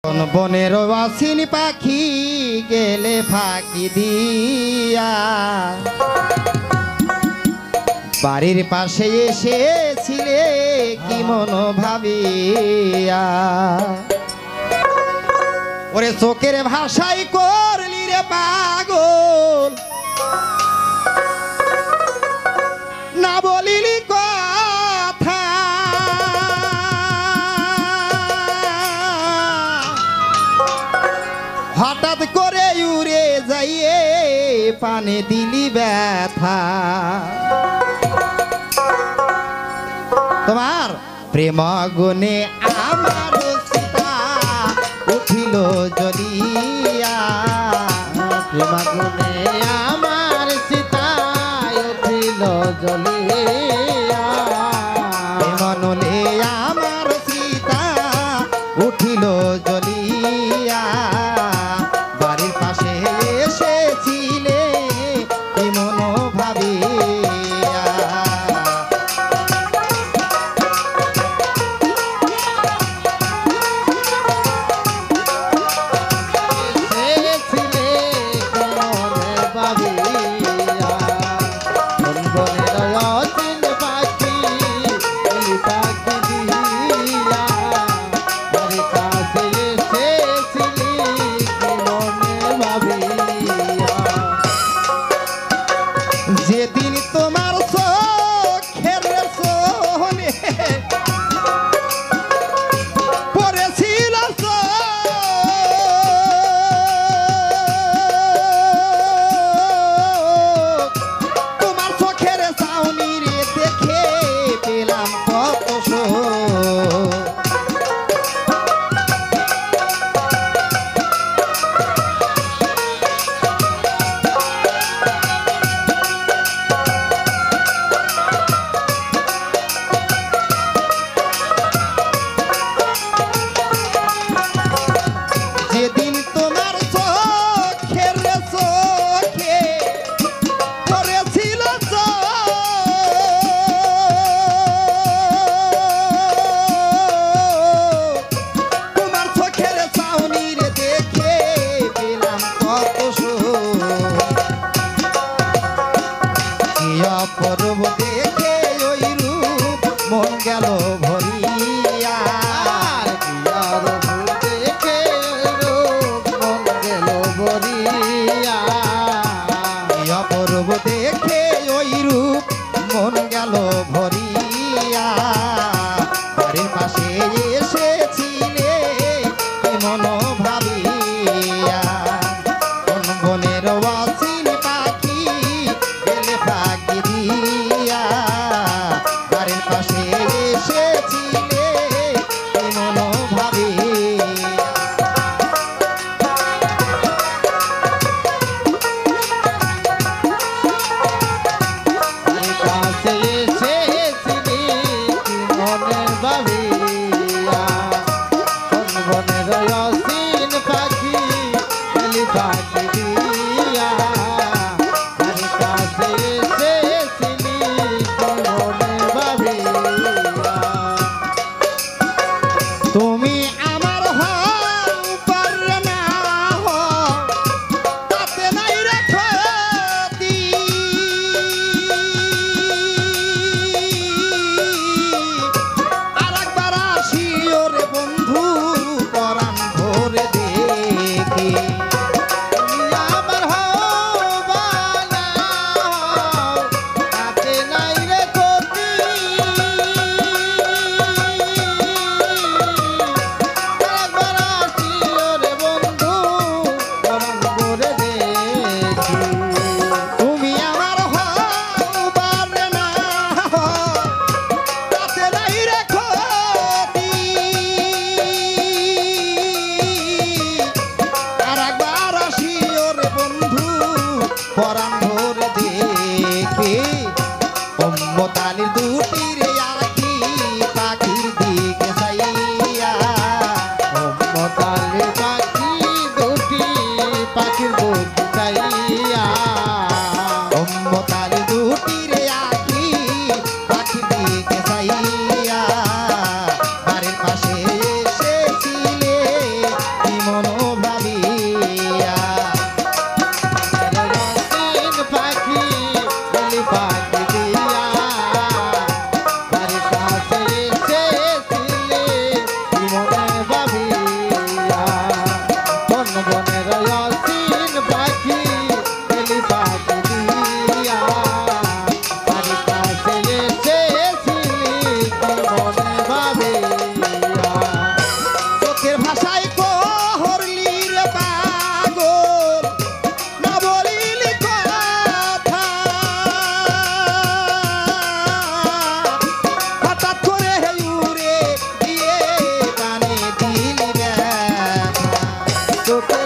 বনের বাসিন পাখি গেলে ফাঁকি দিয়া বাড়ির পাশে এসেছিলে কি মন ভাবিয়া ওরে চোখের ভাষাই করলি রে পাগল না বলিলি কথা হঠাৎ করে উড়ে যাইয়ে পানে দিলি ব্যথা তোমার প্রেম গুণে আমার সীতা উঠিল জ্বলিয়া প্রেম গুণে আমার সীতা উঠিল জ্বলিয়া প্রেম নলে আমার সীতা উঠিল জ্বলিয়া বাড়ির পাশে এসেছিলে কি মন ভাবিয়া যেদিন তোমার চোখের সোনে পড়েছিল তোমার চোখের ছাউনি রে দেখে পেলাম কত সুখ যেদিন তোমার চোখের চোখে পড়েছিল তোমার চোখের ছাউনির দেখে পেলাম কত সুখ কি অপূর্ব দেখে ওই রূপ মন গেল ভরিয়া অপূর্ব দেখে ওই রূপ মন গেল ভরিয়া বাড়ির পাশে এসেছিলে কি মন ভাবিয়া কোন বনের অসীন পাখি গেলে ফাঁকি দিয়া বাড়ির পাশে এসেছিলে কি মন ভাবিয়া তুমি আমার হও পারলে না হও তাতে নাই রে ক্ষতি আরেকবার আসিও রে বন্ধু পরাণ ভরে দেখি তুমি আমার হও বা না হও তাতে নাই রে ক্ষতি তুমি আমার হও পারলে না হও তাতে নাই রে ক্ষতি আরেকবার আসিও রে বন্ধু পরাণ ভরে দেখি অম্মতালির দুটি রে আঁখি পাখির দিকে চাইয়া অম্মতালির পাখি দুটি পাখির বুক চাইয়া অম্মতালির দুটি রে আঁখি পাখির দিকে চাইয়া বাড়ির পাশে এসেছিলে তোকে